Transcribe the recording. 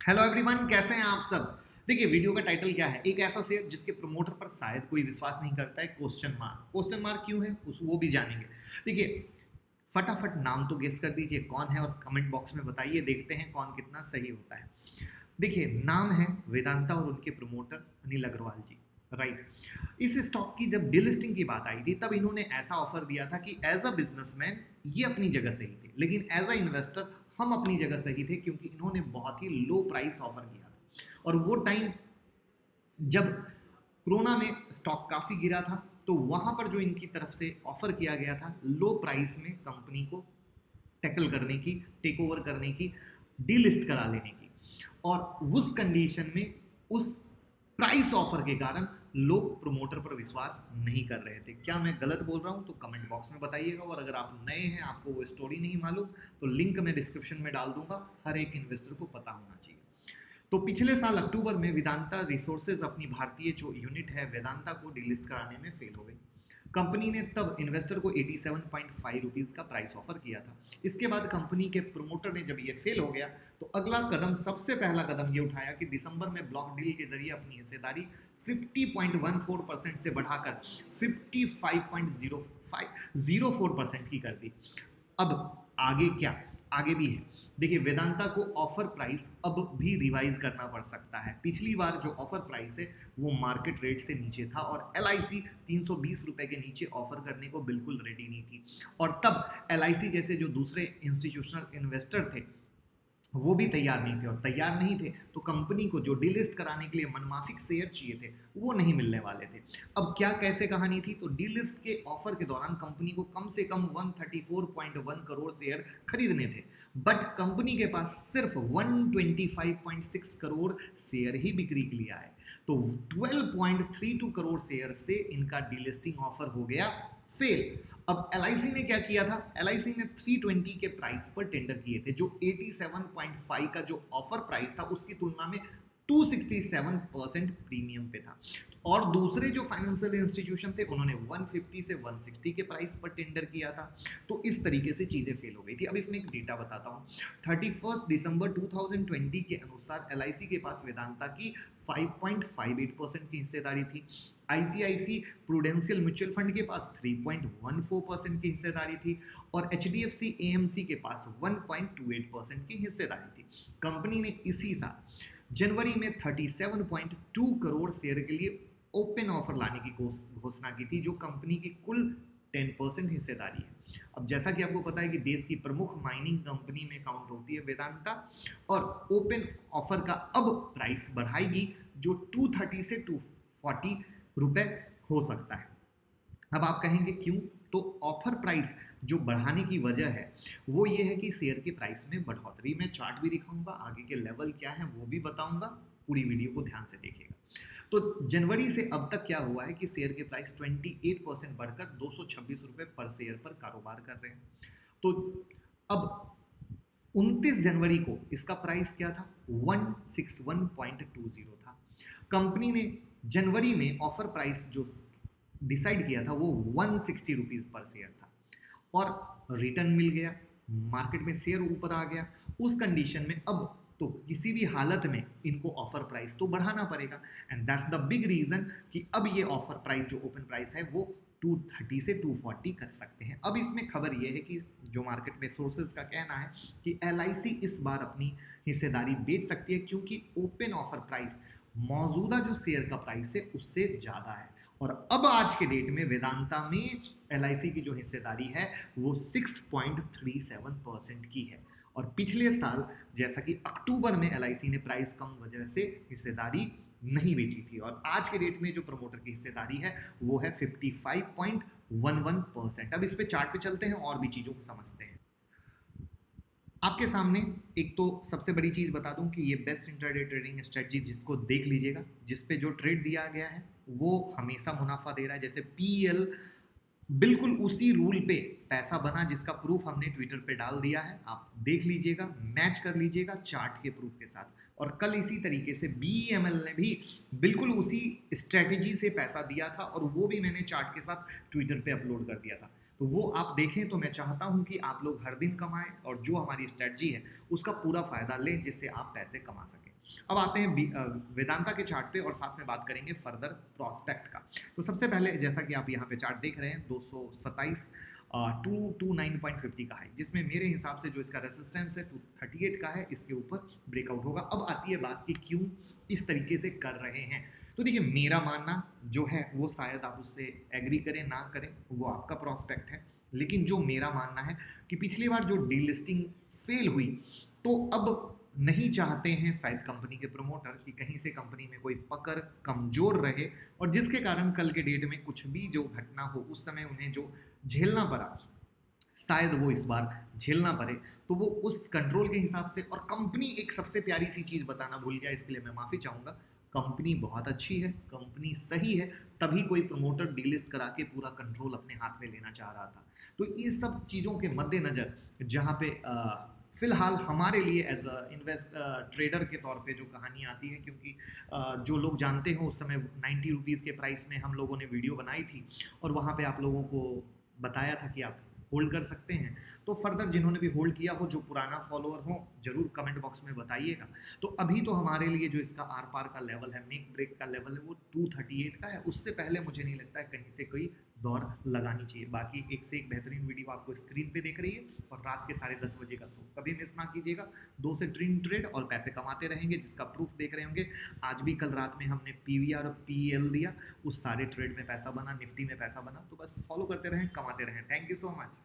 Hello everyone, कैसे हैं आप सब। देखिए वीडियो का टाइटल क्या है, एक ऐसा शेयर जिसके प्रमोटर पर शायद कोई विश्वास नहीं करता है, क्वेश्चन मार्क। क्वेश्चन मार्क क्यों है उस वो भी जानेंगे। देखिए फटाफट नाम तो गेस कर दीजिए कौन है और कमेंट बॉक्स में बताइए, देखते हैं कौन कितना सही होता है। देखिए नाम है वेदांता और उनके प्रमोटर अनिल अग्रवाल जी। राइट। इस स्टॉक की जब डिलिस्टिंग की बात आई थी तब इन्होंने ऐसा ऑफर दिया था कि एज अ बिजनेसमैन ये अपनी जगह सही थे, लेकिन एज अ इन्वेस्टर हम अपनी जगह सही थे, क्योंकि इन्होंने बहुत ही लो प्राइस ऑफर किया था। और वो टाइम जब कोरोना में स्टॉक काफ़ी गिरा था, तो वहाँ पर जो इनकी तरफ से ऑफर किया गया था लो प्राइस में कंपनी को टैकल करने की, टेक ओवर करने की, डीलिस्ट करा लेने की। और उस कंडीशन में उस प्राइस ऑफर के कारण लोग प्रमोटर पर विश्वास नहीं कर रहे थे। क्या मैं गलत बोल रहा हूं तो कमेंट बॉक्स में बताइएगा, और अगर आप नए हैं, आपको वो स्टोरी नहीं मालूम, तो लिंक मैं डिस्क्रिप्शन में डाल दूंगा। हर एक इन्वेस्टर को पता होना चाहिए। तो पिछले साल अक्टूबर में वेदांता रिसोर्सेज अपनी भारतीय जो यूनिट है वेदांता को डिलिस्ट कराने में फेल हो गई। कंपनी ने तब इन्वेस्टर को 87.5 रुपीज़ का प्राइस ऑफर किया था। इसके बाद कंपनी के प्रमोटर ने जब ये फेल हो गया तो अगला कदम, सबसे पहला कदम ये उठाया कि दिसंबर में ब्लॉक डील के जरिए अपनी हिस्सेदारी 50.14% से बढ़ाकर 55.04% की कर दी। अब आगे क्या, आगे भी है। देखिए वेदांता को ऑफर प्राइस अब भी रिवाइज करना पड़ सकता है। पिछली बार जो ऑफर प्राइस है वो मार्केट रेट से नीचे था, और एल 320 रुपए के नीचे ऑफर करने को बिल्कुल रेडी नहीं थी। और तब एल जैसे जो दूसरे इंस्टीट्यूशनल इन्वेस्टर थे वो भी तैयार नहीं थे, और तैयार नहीं थे तो कंपनी को जो डीलिस्ट कराने के लिए मनमाफिक शेयर चाहिए थे वो नहीं मिलने वाले थे। अब क्या कैसे कहानी थी, तो डीलिस्ट के ऑफर के दौरान कंपनी को कम से कम 134.1 करोड़ शेयर खरीदने थे, बट कंपनी के पास सिर्फ 125.6 करोड़ शेयर ही बिक्री के लिए आए। तो 12.32 करोड़ शेयर से इनका डीलिस्टिंग ऑफर हो गया फेल। अब एल ने क्या किया था, एल ने 320 के प्राइस पर टेंडर किए थे, जो 87.5 का जो ऑफर प्राइस था उसकी तुलना में 267% प्रीमियम पे था। और दूसरे जो फाइनेंशियल इंस्टीट्यूशन थे उन्होंने 150 से 160 के प्राइस पर टेंडर किया था। तो इस तरीके से चीज़ें फेल हो गई थी। अब इसमें एक डेटा बताता हूँ। 31 दिसंबर 2020 के अनुसार एल के पास वेदांता की 5.58% की हिस्सेदारी थी। आईसीआईसी प्रूडेंशियल म्यूचुअल फंड के पास 3.14% की हिस्सेदारी थी, और एचडीएफसी एएमसी के पास 1.28% की हिस्सेदारी थी। कंपनी ने इसी साल जनवरी में 37.2 करोड़ शेयर के लिए ओपन ऑफर लाने की घोषणा की थी, जो कंपनी की कुल 10% हिस्सेदारी है। अब जैसा कि आपको पता है कि देश की प्रमुख माइनिंग कंपनी में काउंट होती है वेदांता, और ओपन ऑफर का अब प्राइस बढ़ाएगी, जो 230 से 240 रुपए हो सकता है। अब आप कहेंगे क्यों, तो ऑफर प्राइस जो बढ़ाने की वजह है वो ये है कि शेयर के प्राइस में बढ़ोतरी। मैं चार्ट भी दिखाऊंगा, आगे के लेवल क्या है वो भी बताऊंगा, पूरी वीडियो को ध्यान से देखिएगा। तो जनवरी से अब तक क्या हुआ है कि शेयर के प्राइस 28% बढ़कर 226 रुपए पर शेयर पर कारोबार कर रहे हैं। तो अब 29 जनवरी को इसका प्राइस क्या था, 161.20 था। कंपनी ने जनवरी में ऑफर प्राइस जो डिसाइड किया था वो 160 रुपीज़ पर शेयर था, और रिटर्न मिल गया, मार्केट में शेयर ऊपर आ गया। उस कंडीशन में अब तो किसी भी हालत में इनको ऑफर प्राइस तो बढ़ाना पड़ेगा, and that's the big reason कि अब ये ऑफर प्राइस जो ओपन प्राइस है वो 230 से 240 कर सकते हैं। अब इसमें खबर ये है कि जो मार्केट में सोर्सेज का कहना है कि एल इस बार अपनी हिस्सेदारी बेच सकती है, क्योंकि ओपन ऑफर प्राइस मौजूदा जो शेयर का प्राइस है उससे ज़्यादा है। और अब आज के डेट में वेदांता में एल की जो हिस्सेदारी है वो 6.37% की है, और पिछले साल जैसा कि अक्टूबर में एल ने प्राइस कम वजह से हिस्सेदारी नहीं बेची थी, और आज के डेट में जो प्रमोटर की हिस्सेदारी है वो है 55.11%। अब इस पे चार्ट पे चलते हैं और भी चीज़ों को समझते हैं। आपके सामने एक तो सबसे बड़ी चीज़ बता दूं कि ये बेस्ट इंटरडे ट्रेडिंग स्ट्रेटजी, जिसको देख लीजिएगा, जिस पे जो ट्रेड दिया गया है वो हमेशा मुनाफा दे रहा है। जैसे पीएल बिल्कुल उसी रूल पे पैसा बना जिसका प्रूफ हमने ट्विटर पे डाल दिया है, आप देख लीजिएगा, मैच कर लीजिएगा चार्ट के प्रूफ के साथ। और कल इसी तरीके से बीईएमएल ने भी बिल्कुल उसी स्ट्रेटेजी से पैसा दिया था, और वो भी मैंने चार्ट के साथ ट्विटर पे अपलोड कर दिया था। तो वो आप देखें। तो मैं चाहता हूं कि आप लोग हर दिन कमाएं, और जो हमारी स्ट्रेटजी है उसका पूरा फायदा लें, जिससे आप पैसे कमा सकें। अब आते हैं वेदांता के चार्ट पे और साथ में बात करेंगे फर्दर प्रोस्पेक्ट का। तो सबसे पहले जैसा कि आप यहाँ पे चार्ट देख रहे हैं 227 229.50 का है, जिसमें मेरे हिसाब से जो इसका रेसिस्टेंस है 238 का है, इसके ऊपर ब्रेकआउट होगा। अब आती है बात कि क्यों इस तरीके से कर रहे हैं। तो देखिए मेरा मानना जो है वो शायद आप उससे एग्री करें ना करें, वो आपका प्रोस्पेक्ट है, लेकिन जो मेरा मानना है कि पिछली बार जो डीलिस्टिंग फेल हुई तो अब नहीं चाहते हैं शायद कंपनी के प्रमोटर कि कहीं से कंपनी में कोई पकड़ कमजोर रहे और जिसके कारण कल के डेट में कुछ भी जो घटना हो उस समय उन्हें जो झेलना पड़ा शायद वो इस बार झेलना पड़े। तो वो उस कंट्रोल के हिसाब से, और कंपनी एक सबसे प्यारी सी चीज़ बताना भूल गया, इसके लिए मैं माफ़ी चाहूँगा। कंपनी बहुत अच्छी है, कंपनी सही है, तभी कोई प्रमोटर डीलिस्ट करा के पूरा कंट्रोल अपने हाथ में लेना चाह रहा था। तो ये सब चीज़ों के मद्देनज़र जहाँ पे फिलहाल हमारे लिए एज अ इन्वेस्ट ट्रेडर के तौर पे जो कहानी आती है, क्योंकि जो लोग जानते हो उस समय 90 रुपीज़ के प्राइस में हम लोगों ने वीडियो बनाई थी और वहाँ पे आप लोगों को बताया था कि आप होल्ड कर सकते हैं। तो फर्दर जिन्होंने भी होल्ड किया हो, जो पुराना फॉलोअर हो, जरूर कमेंट बॉक्स में बताइएगा। तो अभी तो हमारे लिए जो इसका आर पार का लेवल है, मेक ब्रेक का लेवल है, वो 238 का है। उससे पहले मुझे नहीं लगता है कहीं से कोई दौड़ लगानी चाहिए। बाकी एक से एक बेहतरीन वीडियो आपको स्क्रीन पे देख रही है और रात के 10:30 बजे का शो कभी मिस ना कीजिएगा। 2 से 3 ट्रेड और पैसे कमाते रहेंगे, जिसका प्रूफ देख रहे होंगे। आज भी कल रात में हमने पीवीआर और पीएल दिया, उस सारे ट्रेड में पैसा बना, निफ्टी में पैसा बना। तो बस फॉलो करते रहें, कमाते रहें। Thank you so much.